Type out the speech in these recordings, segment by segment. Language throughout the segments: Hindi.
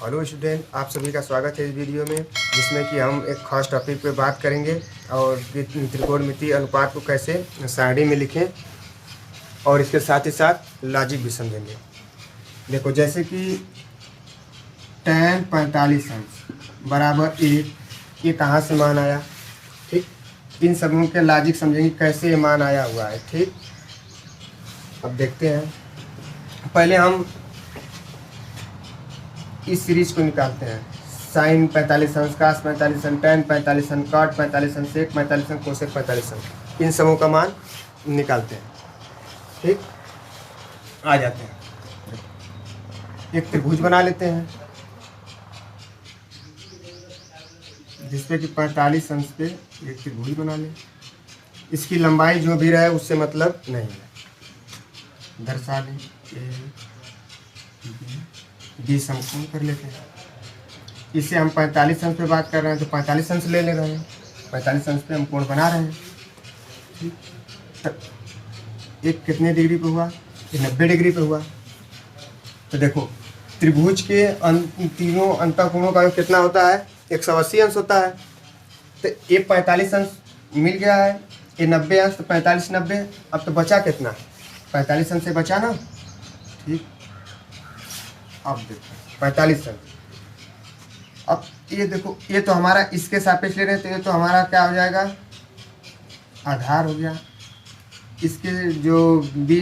हेलो स्टूडेंट, आप सभी का स्वागत है इस वीडियो में, जिसमें कि हम एक खास टॉपिक पे बात करेंगे और त्रिकोणमितीय अनुपात को कैसे सारणी में लिखें और इसके साथ ही साथ लॉजिक भी समझेंगे। देखो, जैसे कि tan 45 अंश बराबर 1, ये कहाँ से मान आया। ठीक, इन सबों के लॉजिक समझेंगे कैसे ये मान आया हुआ है। ठीक, अब देखते हैं। पहले हम इस सीरीज को निकालते हैं। साइन 45 अंश, कास 45 अंश, टैन 45 अंश, कॉट 45 अंश, सेक 45 अंश, कोसेक 45 अंश, इन सबों का मान निकालते हैं। ठीक, आ जाते हैं। एक त्रिभुज बना लेते हैं जिसपे कि 45 अंश पे एक त्रिभुज बना लें। इसकी लंबाई जो भी रहे उससे मतलब नहीं है, दर्शा लें। डी समकोण कर लेते हैं। इसे हम 45 अंश पे बात कर रहे हैं तो 45 अंश ले रहे हैं। 45 अंश पे हम कोण बना रहे हैं। ठीक, एक कितने डिग्री पे हुआ? ये 90 डिग्री पे हुआ। तो देखो, त्रिभुज के तीनों अंतःकोणों का कितना होता है? 180 अंश होता है। तो ये 45 अंश मिल गया है, ये 90 अंश, तो 45 90। अब तो बचा कितना? 45 अंश से बचा ना। ठीक, अब देखो 45 अंश। अब ये देखो, ये तो हमारा इसके सापेक्ष ले रहे हैं तो ये तो हमारा क्या हो जाएगा? आधार हो गया। इसके जो बी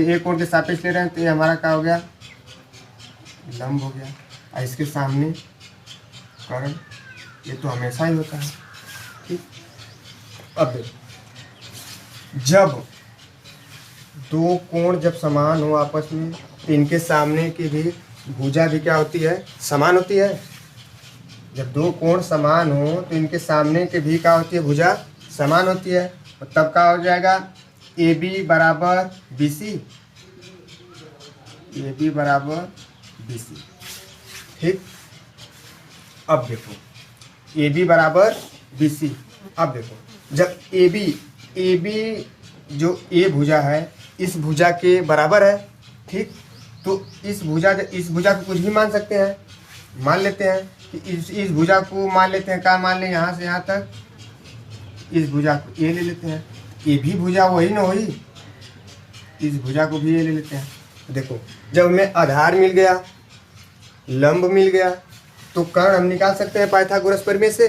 ए कोण के सापेक्ष ले रहे हैं तो ये हमारा क्या हो गया? लंब हो गया। और इसके सामने कर्ण, ये तो हमेशा ही होता है। ठीक, अब देखो, जब दो कोण जब समान हो आपस में तो इनके सामने की भी भुजा भी क्या होती है? समान होती है। जब दो कोण समान हो तो इनके सामने के भी क्या होती है? भुजा समान होती है। और तब क्या हो जाएगा? ए बी बराबर बी सी। ए बी बराबर बी सी। ठीक, अब देखो, ए बी बराबर बी सी। अब देखो, जब ए बी जो ए भुजा है इस भुजा के बराबर है। ठीक, तो इस भुजा को कुछ भी मान सकते हैं। मान लेते हैं कि इस भुजा को मान लेते हैं, क्या मान लें? यहाँ से यहाँ तक इस भुजा को ए ले लेते हैं। ये भी भुजा वही ना हुई, इस भुजा को भी ए ले लेते हैं। तो देखो, जब हमें आधार मिल गया, लंब मिल गया, तो कर्ण हम निकाल सकते हैं पाइथागोरस प्रमेय से।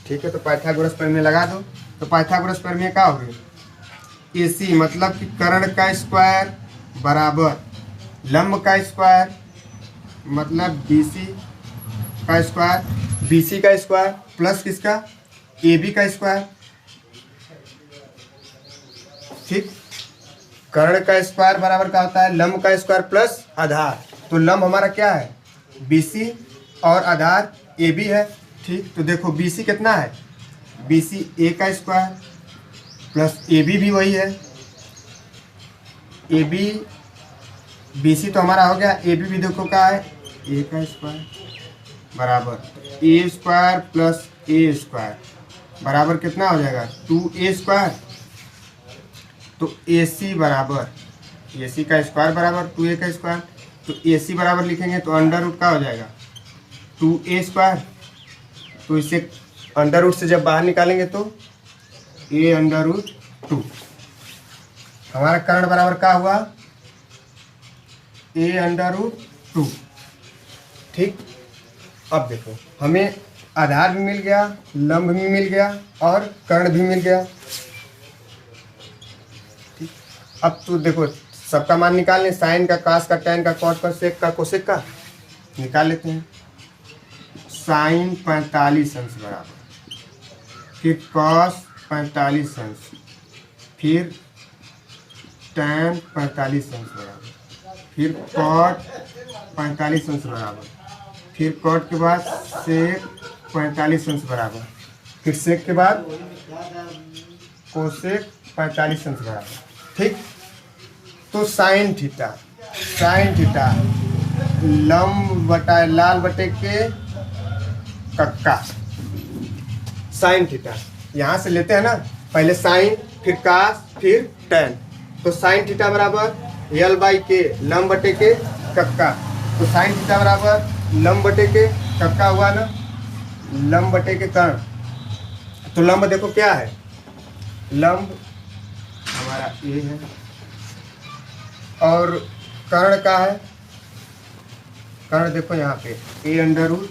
ठीक है, तो पाइथागोरस प्रमेय लगा दो। तो पाइथागोरस प्रमेय क्या होगी? AC मतलब कि कर्ण का स्क्वायर बराबर लंब का स्क्वायर मतलब BC का स्क्वायर, BC का स्क्वायर प्लस किसका? AB का स्क्वायर। ठीक, कर्ण का स्क्वायर बराबर क्या होता है? लंब का स्क्वायर प्लस आधार। तो लंब हमारा क्या है? BC और आधार AB है। ठीक, तो देखो BC कितना है? BC A का स्क्वायर प्लस AB भी वही है। AB BC तो हमारा हो गया, AB भी देखो क्या है? A का स्क्वायर बराबर A square plus A square बराबर कितना हो जाएगा? 2A square. तो AC बराबर AC का स्क्वायर बराबर 2A का स्क्वायर। तो AC बराबर लिखेंगे तो अंडर रूट का हो जाएगा 2A स्क्वायर। तो इसे अंडर रूट से जब बाहर निकालेंगे तो A अंडर रूट 2। हमारा कर्ण बराबर क्या हुआ? A under root 2। ठीक, अब देखो, हमें आधार भी मिल गया, लंब भी मिल गया और कर्ण भी मिल गया। ठीक, अब तो देखो सबका मान निकाल लें। साइन का, कास का, टैन का, कॉट का, सेक का, कोसेक का निकाल लेते हैं। साइन 45 अंश बराबर, फिर कॉस 45 अंश, फिर टैन 45 अंश बराबर, फिर कॉट 45 अंश बराबर, फिर कॉट के बाद सेक 45 अंश बराबर, फिर सेक के बाद कोसेक 45 अंश बराबर। ठीक, तो साइन थीटा लंब बटा लाल बटे के कक्का साइन थीटा यहाँ से लेते हैं ना, पहले साइन फिर कास फिर टैन। तो साइन थीटा बराबर L बाई के लंब बटे के कक्का। तो साइन थीटा बराबर लंब बटे के कब का हुआ ना, लंब बटे के कर्ण। तो लंब देखो क्या है, लंब हमारा ए है और कर्ण का है, कर्ण देखो यहाँ पे ए अंडर रूट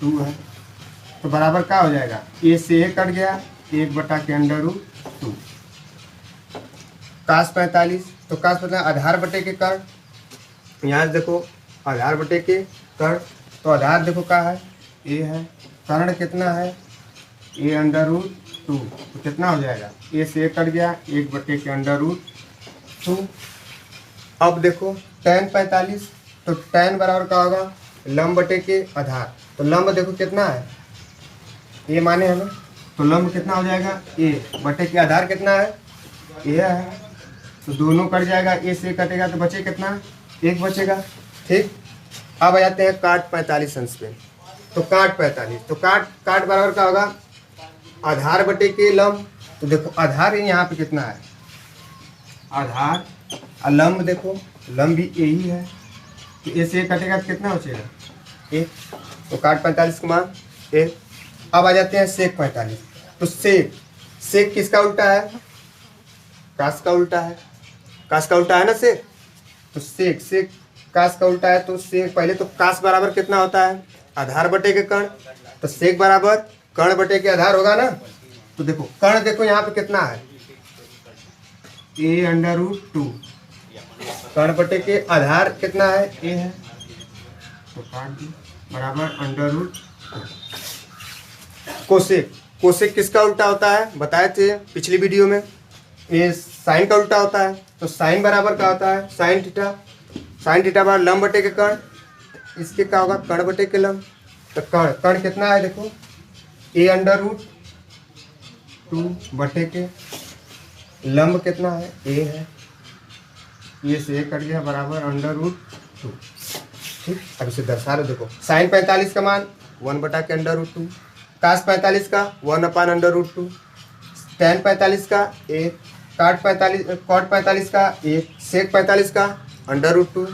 2 है। तो बराबर क्या हो जाएगा, ए से ए कट गया, 1 बटा के अंडर रूट 2। कास 45, तो कास मतलब आधार बटे के कर्ण। यहाँ देखो आधार बटे के कर्ण, तो आधार देखो क्या है, ए है, कर्ण कितना है, ए अंडर रूट 2। तो कितना हो जाएगा, ए से ए कट गया, 1 बटे के अंडर रूट 2। अब देखो tan 45, तो tan बराबर क्या होगा, लंब बटे के आधार। तो लंब देखो कितना है, ए माने है ना, तो लंब कितना हो जाएगा, ए बटे के आधार कितना है, ए है। तो दोनों कट जाएगा, ए से कटेगा तो बचे कितना, 1 बचेगा। ठीक, अब आ जाते हैं काट 45 अंश पे। तो काट 45, तो काट बराबर क्या होगा, आधार बटे के लंब। तो देखो आधार यहाँ पे कितना है, आधार और लंब देखो, लंब भी ए ही है, तो ए से कटेगा तो कितना बचेगा, 1। तो काट 45 का मान 1। अब आ जाते हैं सेक 45। तो सेक किसका उल्टा है, कास का उल्टा है, कास का उल्टा है ना सेक। तो सेक कास का उल्टा है, तो सेक पहले तो कास बराबर कितना होता है, आधार बटे के कर्ण। तो सेक बराबर कर्ण बटे के आधार होगा ना। तो देखो कर्ण देखो यहाँ पे कितना है, ए अंडर रूट 2, कर्ण बटे के आधार कितना है, ए है, तो काट दी बराबर अंडर रूट। कोसेक किसका उल्टा होता है, बताए थे पिछली वीडियो में, ये साइन का उल्टा होता है। तो साइन बराबर क्या होता है, साइन थीटा बराबर लंब बटे के कर्ण, इसके क्या होगा, कर्ण बटे के लंब। तो कर्ण कितना है देखो, ए अंडर रूट 2 बटे के लंब कितना है, ए है, ये से ए कट गया बराबर अंडर रूट 2। ठीक, अब इसे दर्शा लो, देखो साइन 45 का मान 1 बटा के अंडर रूट 2, कास 45 का 1 अपान अंडर रूट 2, tan 45 का 1, कॉट 45 का 1, सेक 45 का अंडर रूट 2,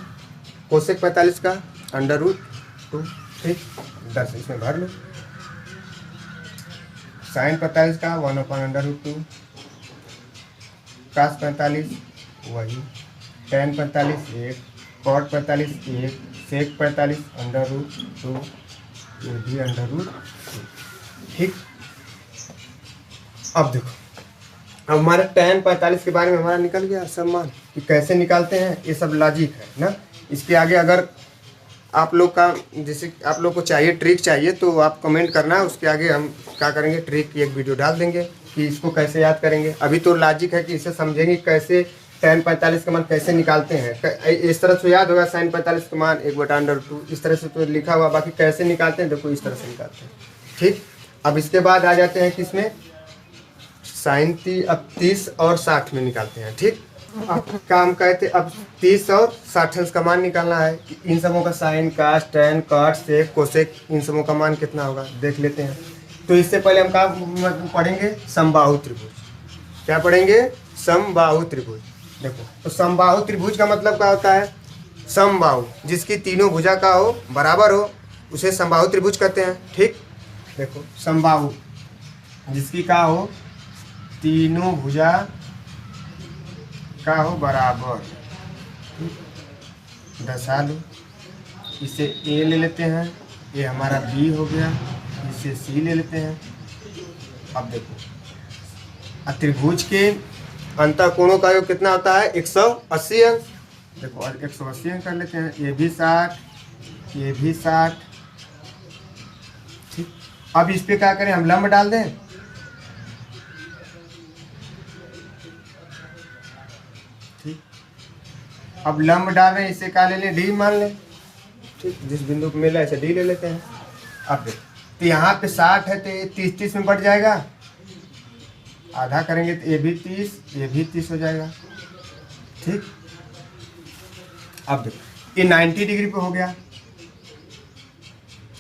कोसेक 45 का अंडर रूट 2। ठीक, दर्शन इसमें भर लो, साइन 45 का 1 अपान अंडर रूट 2, कास 45 वही, tan 45 1, कॉट 45 1, सेक 45 अंडर रूट 2, ये भी अंडर रूट 2। ठीक, अब देखो अब हमारे tan 45 के बारे में हमारा निकल गया सब मान, कि कैसे निकालते हैं, ये सब लॉजिक है ना। इसके आगे अगर आप लोग का जैसे आप लोग को चाहिए ट्रिक चाहिए तो आप कमेंट करना, उसके आगे हम क्या करेंगे, ट्रिक की एक वीडियो डाल देंगे कि इसको कैसे याद करेंगे। अभी तो लॉजिक है कि इसे समझेंगे कैसे tan 45 का मान कैसे निकालते हैं। इस तरह से याद होगा साइन 45 का मान 1 बटा अंडर 2, इस तरह से तो लिखा हुआ, बाकी कैसे निकालते हैं देखो इस तरह से निकालते हैं। ठीक, अब इसके बाद आ जाते हैं किसमें, साइन 30 और 60 में निकालते हैं। ठीक, अब काम कहते अब 30 और 60 अंश का मान निकालना है कि इन सबों का साइन, कास, टैन, कॉट, सेक, कोसेक, इन सबों का मान कितना होगा देख लेते हैं। तो इससे पहले हम क्या पढ़ेंगे, समबाहु त्रिभुज। क्या पढ़ेंगे, समबाहु त्रिभुज। देखो तो समबाहु त्रिभुज का मतलब क्या होता है, समबाहु जिसकी तीनों भुजा का हो, बराबर हो, उसे समबाहु त्रिभुज कहते हैं। ठीक, देखो समबाहु जिसकी क्या हो, तीनों भुजा का हो बराबर, दर्शा लो। इसे ए ले लेते हैं, ये हमारा बी हो गया, इसे सी ले लेते हैं। अब देखो त्रिभुज के अंतःकोणों का योग कितना होता है, 180 अंश। देखो और 180 अंश कर लेते हैं, ये भी 60, ये भी 60। ठीक, अब इस पे क्या करें, हम लंब डाल दें। ठीक, अब लंब डाल रहे हैं, इसे क्या ले लें, डी मान लें। ठीक, जिस बिंदु को मिला इसे डी ले लेते हैं। अब देखो तो यहाँ पे 60 है तो ये 30 में बढ़ जाएगा, आधा करेंगे तो ये भी 30, ये भी 30 हो जाएगा। ठीक, अब देखो ये 90 डिग्री पे हो गया,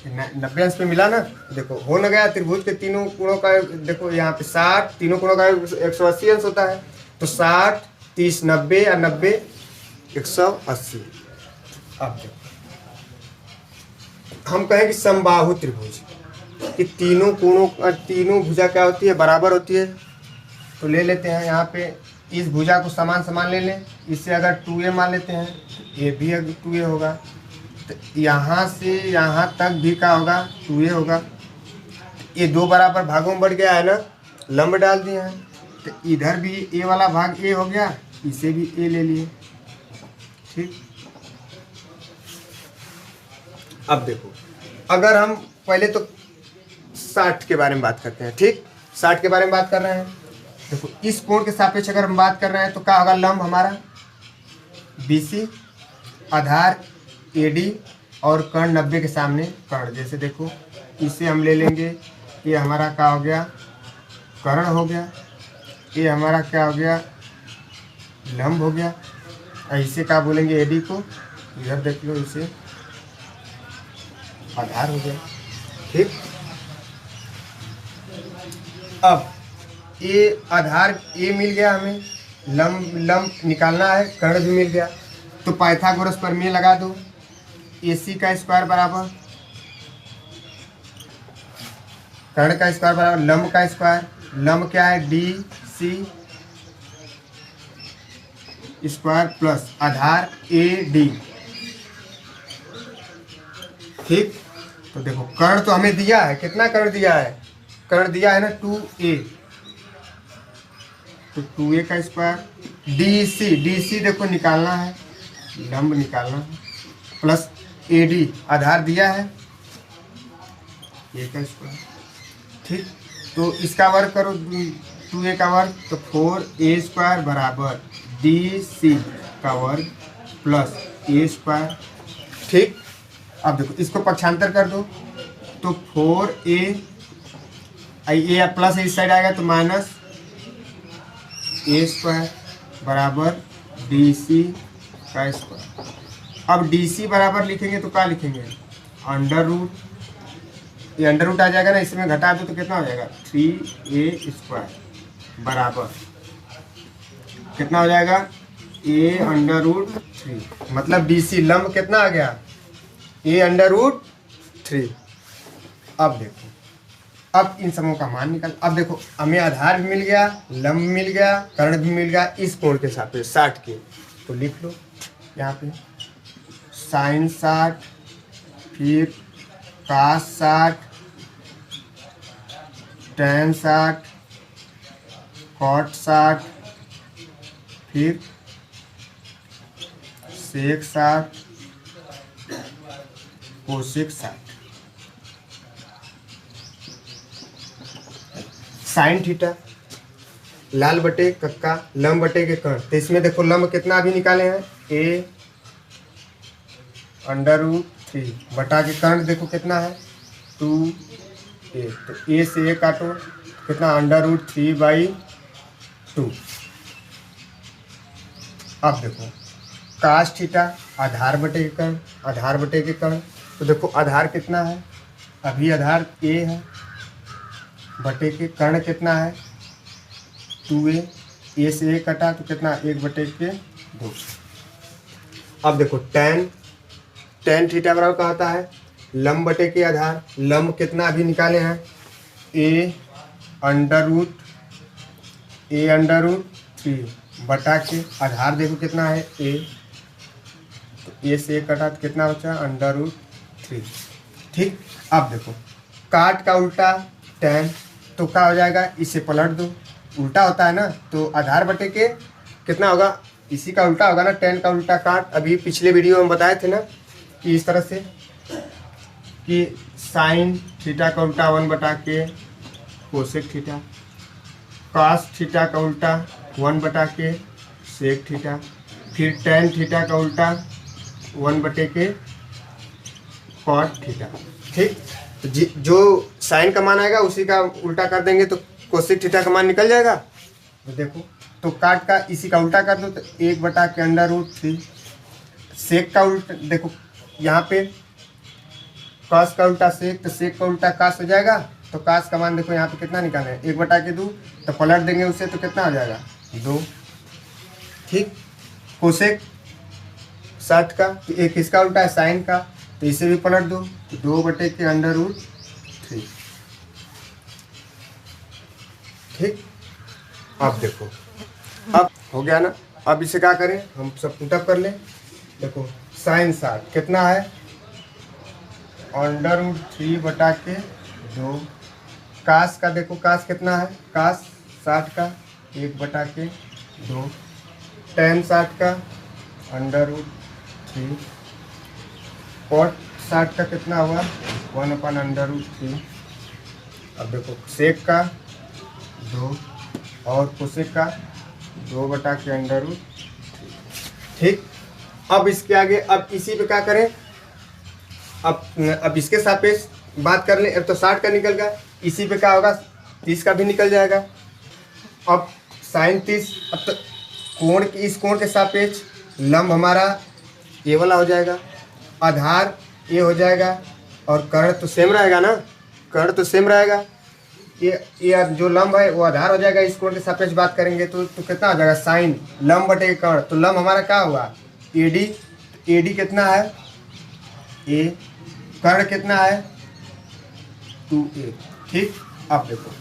90 अंश पे मिला ना। देखो हो न गया, त्रिभुज के तीनों कोणों का देखो यहाँ पे 60, तीनों कोणों का 180 अंश होता है। तो 60, 30, 90 और 90 180। अब देखो हम कहें कि समबाहु त्रिभुज, कि तीनों कोणों तीनों भुजा क्या होती है, बराबर होती है। तो ले लेते हैं यहाँ पे इस भुजा को समान समान ले लें, इससे अगर 2a मान लेते हैं, ये भी अगर 2a होगा, तो यहाँ से यहाँ तक भी क्या होगा, 2a होगा। ये दो बराबर भागों में बढ़ गया है ना, लंब डाल दिए हैं, तो इधर भी a वाला भाग a हो गया, इसे भी a ले लिए। ठीक, अब देखो, अगर हम पहले तो 60 के बारे में बात करते हैं। ठीक, 60 के बारे में बात कर रहे हैं। देखो, इस कोण के सापेक्ष अगर हम बात कर रहे हैं तो क्या होगा, लंब हमारा BC, आधार AD और कर्ण 90 के सामने कर्ण। जैसे देखो, इसे हम ले लेंगे, ये हमारा क्या हो गया, कर्ण हो गया, ये हमारा क्या हो गया, लंब हो गया। ऐसे क्या बोलेंगे, AD को इधर देख लो, इसे आधार हो गया। ठीक, अब ये आधार A मिल गया, हमें लंब निकालना है, कर्ण भी मिल गया। तो पाइथागोरस प्रमेय लगा दो, AC का स्क्वायर बराबर कर्ण का स्क्वायर बराबर लंब का स्क्वायर। लंब क्या है, DC स्क्वायर प्लस आधार AD। ठीक, तो देखो कर्ण तो हमें दिया है, कितना कर्ण दिया है, कर्ण दिया है ना 2a, तो 2a का स्क्वायर। DC देखो निकालना है, लंब निकालना है, प्लस AD आधार दिया है, a का स्क्वायर। ठीक, तो इसका वर्ग करो, 2a का वर्ग, तो 4a स्क्वायर बराबर DC का वर्ग प्लस a स्क्वायर। ठीक, अब देखो इसको पक्षांतर कर दो, तो 4a a प्लस इस साइड आएगा तो माइनस a स्क्वायर बराबर DC का स्क्वायर। अब DC बराबर लिखेंगे तो क्या लिखेंगे, अंडर रूट, ये अंडर रूट आ जाएगा ना, इसमें घटा दो तो कितना हो जाएगा, 3a स्क्वायर बराबर कितना हो जाएगा, a अंडर रूट 3, मतलब DC लंब कितना आ गया, a अंडर रूट 3। अब देखो, अब इन सबों का मान निकल। अब देखो, हमें आधार भी मिल गया, लंब मिल गया, कर्ण भी मिल गया इस कोण के सापेक्ष 60 के। तो लिख लो यहाँ पे साइन 60, फिर कास 60, टेन 60, कॉट 60, फिर सेक 60, कोसेक 60। साइन थीटा, लाल बटे कक्का, लंब बटे के कर्ण। तो इसमें देखो लंब कितना अभी निकाले हैं, a अंडर रूट 3 बटा के कर्ण देखो कितना है, 2a। तो a से a काटो, कितना, अंडर रूट 3/2। अब देखो कास थीटा, आधार बटे के कर्ण, आधार बटे के कर्ण। तो देखो आधार कितना है, अभी आधार a है, बटे के कर्ण कितना है, 2a, a से a कटा तो कितना, 1/2। अब देखो टेन थीटा बराबर क्या होता है, लंब बटे के आधार। लंब कितना अभी निकाले हैं, a अंडर रूट 3 बटा के आधार देखो कितना है, a, तो a से a कटा तो कितना बचा, अंडर रूट 3। ठीक, अब देखो काट का उल्टा टेन, तो क्या हो जाएगा, इसे पलट दो, उल्टा होता है ना, तो आधार बटे के कितना होगा, इसी का उल्टा होगा ना, टेन का उल्टा काट। अभी पिछले वीडियो में बताए थे ना कि इस तरह से, कि साइन थीटा का उल्टा 1 बटा के कोसेक थीटा, कास थीटा का उल्टा 1 बटा के सेक थीटा, फिर टेन थीटा का उल्टा 1 बटे के कॉट थीटा। ठीक, तो जो साइन का मान आएगा उसी का उल्टा कर देंगे तो कोसेक थीटा का मान निकल जाएगा। तो देखो, तो काट का इसी का उल्टा कर दो तो 1 बटा के अंडर रूट 3। सेक का उल्टा देखो, यहाँ पे कास का उल्टा सेक, तो सेक का उल्टा कास हो जाएगा। तो कास का मान देखो यहाँ पे कितना निकालना है, 1 बटा के 2, तो पलट देंगे उसे तो कितना हो जाएगा, 2। ठीक, कोसेक 60 का, एक किसका उल्टा है, साइन का, तो इसे भी पलट दो, तो 2/√3। ठीक, अब देखो, अब हो गया ना। अब इसे क्या करें, हम सब पुटअप कर लें। देखो sin 60 कितना है, √3/2। कास का देखो, कास कितना है, कास 60 का 1/2। tan 60 का √3। cot 60 का कितना हुआ, 1/√3। अब देखो सेक का 2 और कोसेक का 2/√3। ठीक, अब इसके आगे अब इसी पे क्या करें, अब इसके सापेक्ष बात कर लें। अब तो 60 का निकल गया, इसी पे क्या होगा, 30 का भी निकल जाएगा। अब sin 30, अब तो कोण की, इस कोण के सापेक्ष लंब हमारा ये वाला हो जाएगा, आधार ये हो जाएगा, और कर्ण तो सेम रहेगा ना, कर्ण तो सेम रहेगा। ये जो लंब है वो आधार हो जाएगा। इस कोण के सापेक्ष बात करेंगे तो कितना हो जाएगा, साइन लंब बटे कर्ण। तो लंब हमारा क्या हुआ, AD। AD कितना है, A। कर्ण कितना है, 2A। ठीक, अब देखो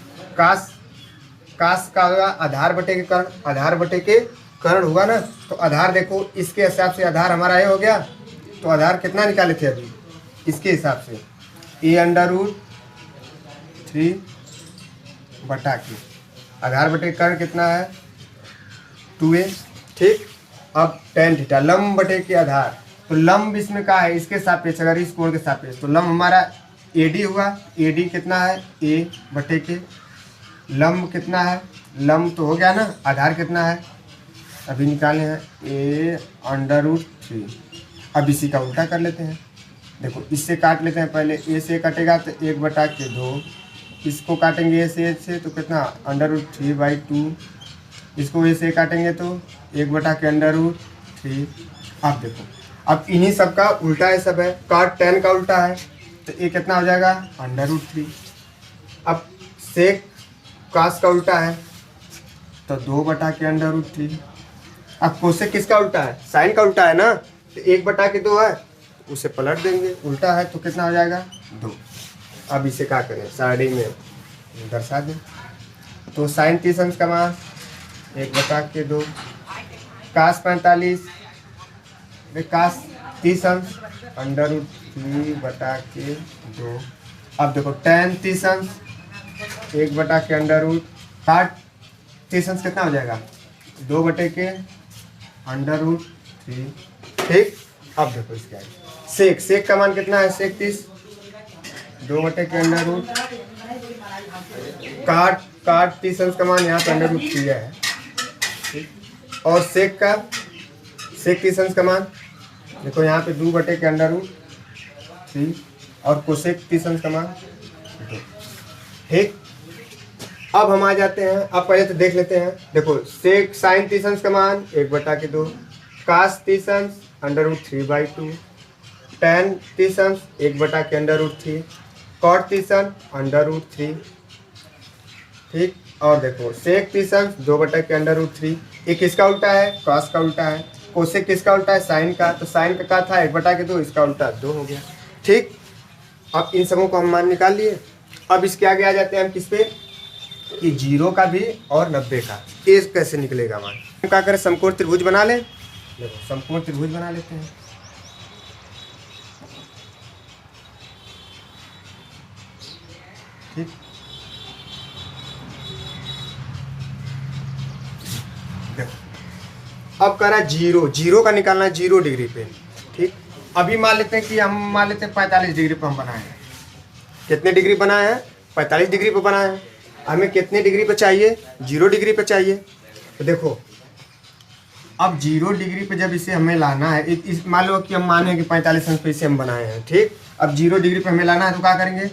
कास का होगा आधार बटे के कर्ण, आधार बटे के कर्ण हुआ ना। तो आधार देखो इसके हिसाब से आधार हमारा ये हो गया। तो आधार कितना निकाले थे अभी, इसके हिसाब से A√3/के आधार बटे कर्ण कितना है, 2A। ठीक, अब tan थीटा लंब बटे के आधार। तो लंब इसमें क्या है, इसके सापेक्ष, अगर इस कोण के सापेक्ष, तो लंब हमारा AD हुआ। AD कितना है, A/के। लंब कितना है, लंब तो हो गया ना, आधार कितना है अभी निकाले हैं, A√3। अब इसी का उल्टा कर लेते हैं। देखो इससे काट लेते हैं, पहले A से कटेगा तो 1/2, इसको काटेंगे A से तो कितना, √3/2। इसको A से काटेंगे तो 1/√3। अब देखो, अब इन्हीं सब का उल्टा है, सब है, cot tan का उल्टा है, तो ये कितना हो जाएगा, √3। अब sec cos का उल्टा है, तो 2/√3। अब कोसेक किसका उल्टा है, साइन का उल्टा है ना, तो 1/2 है, उसे पलट देंगे, उल्टा है तो कितना हो जाएगा, 2। अब इसे क्या करें, साइड में दर्शा दें। तो sin 30 अंश का मान 1/2, कास 45, कास 30 अंश √3/2। अब देखो tan 30 अंश 1/√, काट 30 अंश कितना हो जाएगा, 2/√3। ठीक, अब देखो इसका सेक का मान कितना है, सेक 30, 2/√। काट 30 अंश का मान यहाँ पे √3 है। ठीक, और सेक 30 अंश का मान देखो यहाँ पे 2/√3, और कोसेक 30 अंश का मान 2। ठीक, अब हम आ जाते हैं, अब पहले तो देख लेते हैं। देखो सेक साइन 30 अंश का मान 1/2, कास 30 अंश √3/2, tan 30 अंश 1/√3, cot 30 अंश √3। ठीक, और देखो सेक 30 अंश 2/√3। ये किसका उल्टा है, cos का उल्टा है। कोसेक किसका उल्टा है, साइन का। तो साइन का क्या था, 1/2, इसका उल्टा 2 हो गया। ठीक, अब इन सबों को हम मान निकाल लिए। अब इसके आगे आ जाते हैं हम किस पे, कि 0 का भी और 90 का, ये कैसे निकलेगा मान। हम क्या करें, समकोण त्रिभुज बना लें। देखो समकोण त्रिभुज बना लेते हैं। ठीक, देखो अब करा 0 का निकालना है 0 डिग्री पे। ठीक, अभी मान लेते हैं कि हम मान लेते हैं 45 डिग्री पे हम बनाए हैं। कितने डिग्री बनाए हैं, 45 डिग्री पे बनाए हैं। हमें कितने डिग्री पे चाहिए, 0 डिग्री पे चाहिए। तो देखो अब 0 डिग्री पे जब इसे हमें लाना है, इस मान लो कि हम माने कि 45 अंश पे इसे हम बनाए हैं। ठीक, अब 0 डिग्री पे हमें लाना है तो क्या करेंगे,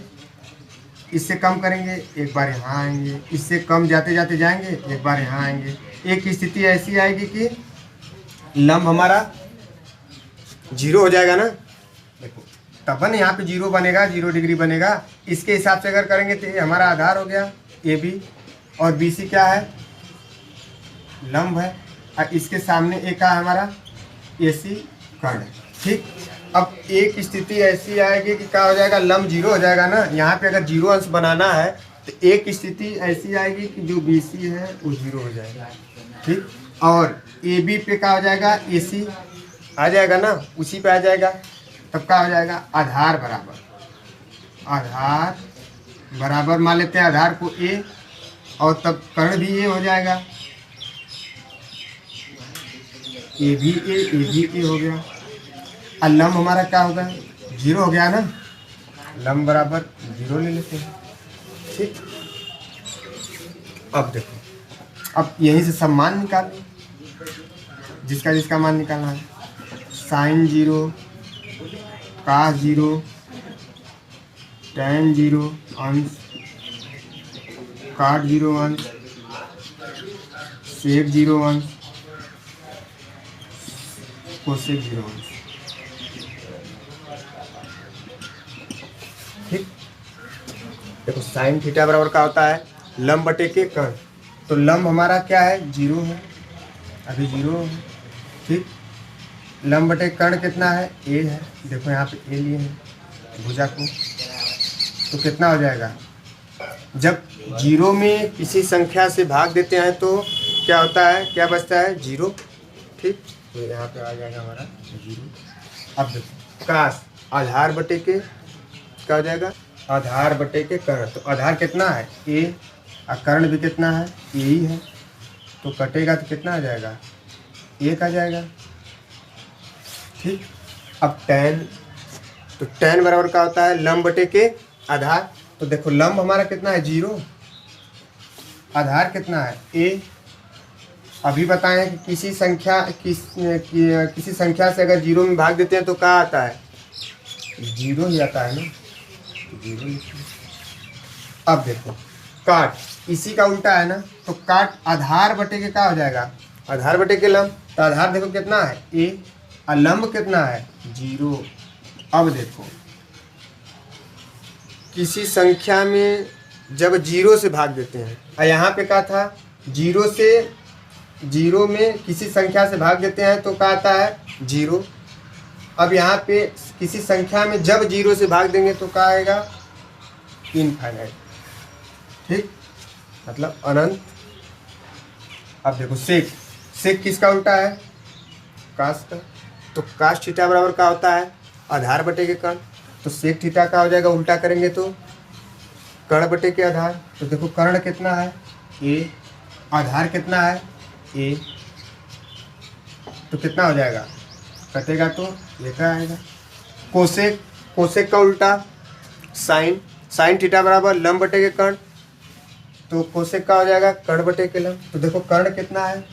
इससे कम करेंगे, एक बार यहाँ आएंगे, इससे कम जाते जाते जाएंगे, एक बार यहाँ आएंगे। एक स्थिति ऐसी आएगी कि लंब हमारा 0 हो जाएगा ना। देखो तब न यहाँ पे 0 बनेगा, 0 डिग्री बनेगा। इसके हिसाब से अगर करेंगे तो ये हमारा आधार हो गया AB, और BC क्या है, लंब है, और इसके सामने एक का हमारा AC कर्ण। ठीक, अब एक स्थिति ऐसी आएगी कि क्या हो जाएगा, लंब जीरो हो जाएगा ना। यहाँ पे अगर जीरो अंश बनाना है तो एक स्थिति ऐसी आएगी कि जो BC है वो जीरो हो जाएगा, ठीक। और AB पे क्या हो जाएगा, AC आ जाएगा ना, उसी पे आ जाएगा। तब क्या हो जाएगा, आधार बराबर मान लेते हैं आधार को A, और तब कर्ण भी A हो जाएगा। A भी A हो गया। और लंब हमारा क्या होगा, जीरो हो गया ना, लंब बराबर जीरो ले लेते हैं, ठीक। अब देखो, अब यहीं से सब मान निकालो, जिसका जिसका मान निकालना है। Sine zero, cos zero, tan zero अंश, काट जीरो अंश, सेक जीरो अंश, कोसेक जीरो अंश, ठीक। देखो साइन थीटा बराबर क्या होता है, लंब बटे के कर्ण। तो लंब हमारा क्या है, जीरो है, अभी जीरो है, ठीक। लंब बटे कर्ण कितना है, A है। देखो यहाँ पे A लिए हैं भुजा को, तो कितना हो जाएगा, जब जीरो में किसी संख्या से भाग देते हैं तो क्या होता है, क्या बचता है, जीरो, ठीक। तो यहाँ पे आ जाएगा हमारा जीरो। अब देखो काश आधार बटे के क्या हो जाएगा, आधार बटे के कर्ण। तो आधार कितना है, A, और कर्ण भी कितना है, A ही है। तो कटेगा तो कितना आ जाएगा, 1 आ जाएगा, ठीक। अब tan, तो tan बराबर क्या होता है, लंब बटे के आधार। तो देखो लंब हमारा कितना है, जीरो, आधार कितना है, A। अभी बताएं कि किसी संख्या से अगर जीरो में भाग देते हैं तो क्या आता है, जीरो ही आता है ना, जीरो लिखते हैं। अब देखो काट, इसी का उल्टा है ना, तो काट आधार बटे के क्या हो जाएगा, आधार बटे के लंब। तो आधार देखो कितना है, A, और लंब कितना है, जीरो। अब देखो किसी संख्या में जब जीरो से भाग देते हैं, और यहाँ पे क्या था, जीरो में किसी संख्या से भाग देते हैं तो क्या आता है, जीरो। अब यहाँ पे किसी संख्या में जब जीरो से भाग देंगे तो क्या आएगा, इनफाइनाइट, ठीक, मतलब अनंत। अब देखो सेक किसका उल्टा है, कास का। तो कास थीटा बराबर क्या होता है, आधार बटे के कर्ण। तो सेक थीटा का हो जाएगा, उल्टा करेंगे तो कर्ण बटे के आधार। तो देखो कर्ण कितना है, A, आधार कितना है, A। तो कितना हो जाएगा, कटेगा तो ये क्या आएगा। कोसेक का उल्टा साइन थीटा बराबर लंब बटे के कर्ण। तो कोसेक का हो जाएगा कर्ण बटे के लंब। तो देखो कर्ण कितना है,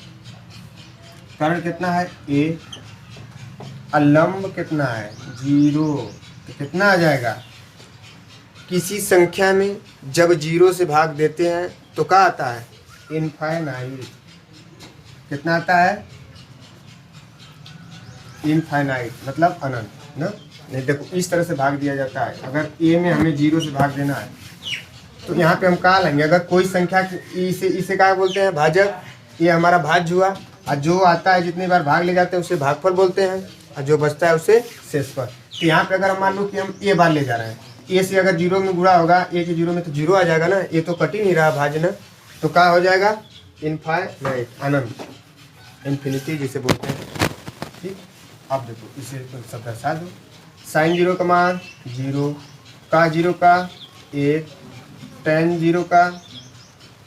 A, और लंब कितना है, जीरो। तो कितना आ जाएगा, किसी संख्या में जब जीरो से भाग देते हैं तो क्या आता है, इनफाइनाइट। कितना आता है, इनफाइनाइट, मतलब अनंत ना। नहीं देखो इस तरह से भाग दिया जाता है, अगर A में हमें जीरो से भाग देना है तो यहाँ पे हम कहा लेंगे, अगर कोई संख्या इसे क्या बोलते हैं, भाजक। ये हमारा भाज्य हुआ, और जो आता है जितनी बार भाग ले जाते हैं उसे भागफल बोलते हैं, और जो बचता है उसे शेषफल। तो यहाँ पे अगर हम मान लो कि हम A बार ले जा रहे हैं, A से अगर जीरो में गुणा होगा, A के जीरो में तो जीरो आ जाएगा ना, ये तो कट ही नहीं रहा भाज्य ना। तो क्या हो जाएगा, इनफाइनाइट, अनंत, इन्फिनिटी जिसे बोलते हैं, ठीक। अब देखो इसे सब दर्शा दो। साइन जीरो का मान जीरो, का जीरो का 1, tan जीरो का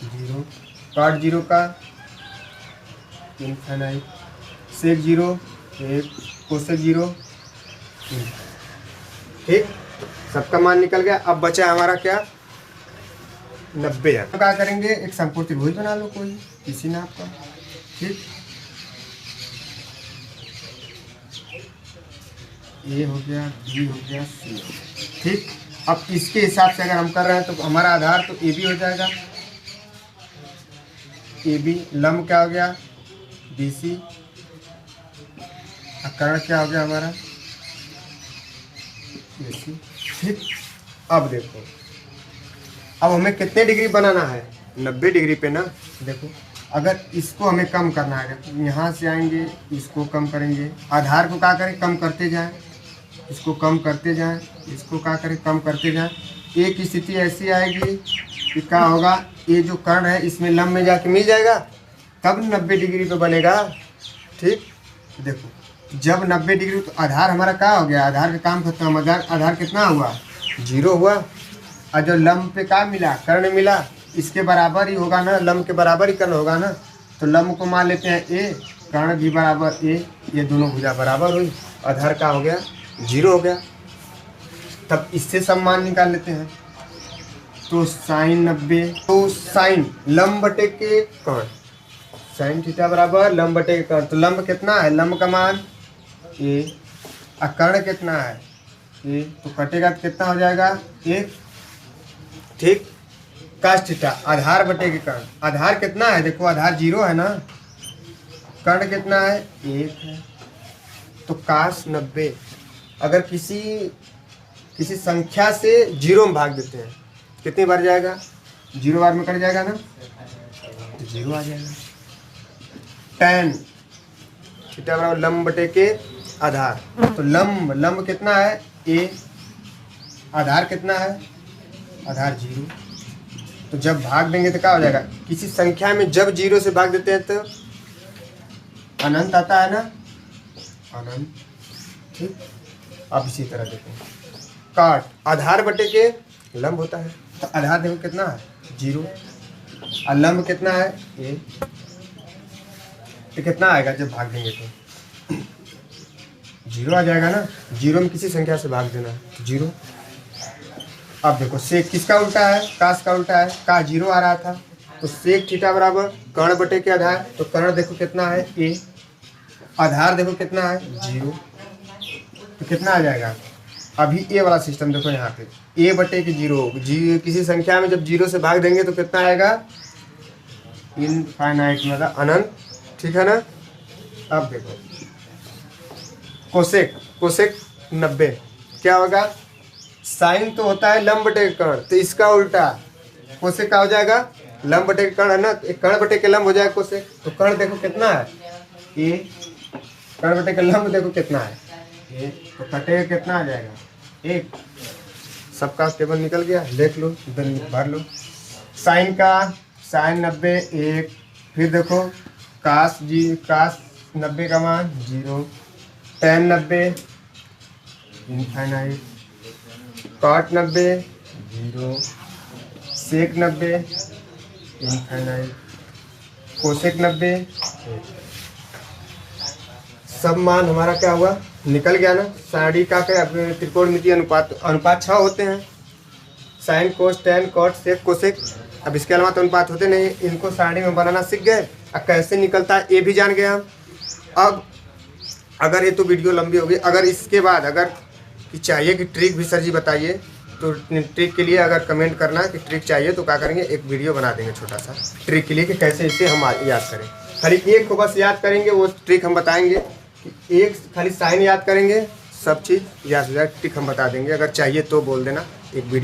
0, काट जीरो का infinite, sec zero 1, cosec zero, ठीक। सबका मान निकल गया। अब बचा हमारा क्या, 90 है। तो क्या करेंगे, एक समकोण त्रिभुज बना लो कोई किसी नाप का, ठीक। A हो गया, B हो गया, C, ठीक। अब इसके हिसाब से अगर हम कर रहे हैं तो हमारा आधार तो AB हो जाएगा, AB। लंब क्या हो गया, BC, और कर्ण क्या हो गया हमारा, AC, ठीक। अब देखो, अब हमें कितने डिग्री बनाना है, 90 डिग्री पे ना। देखो अगर इसको हमें कम करना है, यहाँ से आएंगे इसको कम करेंगे, आधार को क्या करें, कम करते जाएं, इसको कम करते जाएं, इसको क्या करें, कम करते जाएं। एक स्थिति ऐसी आएगी कि क्या होगा, ये जो कर्ण है इसमें लंब में जाके मिल जाएगा, तब 90 डिग्री पे बनेगा। ठीक, देखो जब 90 डिग्री, तो आधार हमारा क्या हो गया, आधार का काम खत्म। आधार कितना हुआ, 0 हुआ। और जो लंब पे क्या मिला, कर्ण मिला, इसके बराबर ही होगा ना, लंब के बराबर ही कर्ण होगा ना। तो लंब को मान लेते हैं ए, कर्ण भी बराबर ए, ये दोनों भुजा बराबर हुई, आधार का हो गया 0 हो गया। तब इससे सब मान निकाल लेते हैं। तो साइन 90, तो साइन लंब बटे के कर्ण, साइन थीटा बराबर लंब बटे के कर्ण। तो लंब कितना है, लंब का मान ए, और कर्ण कितना है ए, तो कटेगा तो कितना हो जाएगा 1। ठीक, कास थीटा आधार बटे के कर्ण, आधार कितना है, देखो आधार 0 है ना, कर्ण कितना है 1 है। तो कास 90 अगर किसी संख्या से 0 में भाग देते हैं, कितनी बार जाएगा, 0 बार में कट जाएगा ना, तो 0 आ जाएगा। tan थीटा बराबर लंब बटे के आधार। तो लंब कितना है a, आधार कितना है, आधार 0। तो जब भाग देंगे तो क्या हो जाएगा, किसी संख्या में जब 0 से भाग देते हैं तो अनंत आता है ना, अनंत। ठीक, अब इसी तरह देखो, काट आधार बटे के लंब होता है। तो आधार देखो कितना है 0, और लंब कितना है 1। तो कितना आएगा जब भाग देंगे तो 0 आ जाएगा ना, 0 में किसी संख्या से भाग देना है 0। अब देखो सेक किसका उल्टा है, कास का उल्टा है, का 0 आ रहा था। तो सेक थीटा बराबर कर्ण बटे के आधार। तो कर्ण देखो कितना है a, आधार देखो कितना है 0। तो कितना आ जाएगा, अभी ए वाला सिस्टम देखो, यहाँ पे a बटे के 0, किसी संख्या में जब 0 से भाग देंगे तो कितना आएगा, इनफाइनाइट मतलब अनंत। ठीक है ना। अब देखो कोसेक 90 क्या होगा, साइन तो होता है लंब बटे के कर्ण, तो इसका उल्टा कोसेक का हो जाएगा, लंब बटे के कर्ण है ना, एक कर्ण बटे के लंब हो जाएगा कोसेक। तो कर्ण देखो कितना है ए, कर्ण बटे के लंब देखो कितना है ए, तो कटेगा कितना आ जाएगा 1। सबका टेबल निकल गया, देख लो इधर भर लो। साइन 90 1, फिर देखो कास 90 का मान 0, tan 90 इनफाइनाइट, कॉट 90 0, सेक 90 इनफाइनाइट, कोसेक 90 1। सब मान हमारा क्या हुआ, निकल गया ना। साड़ी का क्या त्रिकोणमितीय अनुपात 6 होते हैं, sine cos tan cot sec cosec. अब इसके अलावा तो अनुपात होते नहीं, इनको साड़ी में बनाना सीख गए, अब कैसे निकलता है ये भी जान गए हम। अब अगर ये तो वीडियो लंबी होगी, अगर इसके बाद अगर कि चाहिए कि ट्रिक भी सर जी बताइए, तो ट्रिक के लिए अगर कमेंट करना कि ट्रिक चाहिए तो क्या करेंगे, एक वीडियो बना देंगे छोटा सा ट्रिक के लिए कि कैसे इसे हम याद करें। खाली एक को बस याद करेंगे, वो ट्रिक हम बताएंगे कि एक खाली साइन याद करेंगे, सब चीज़ याद हो जाए, ट्रिक हम बता देंगे। अगर चाहिए तो बोल देना, एक वीडियो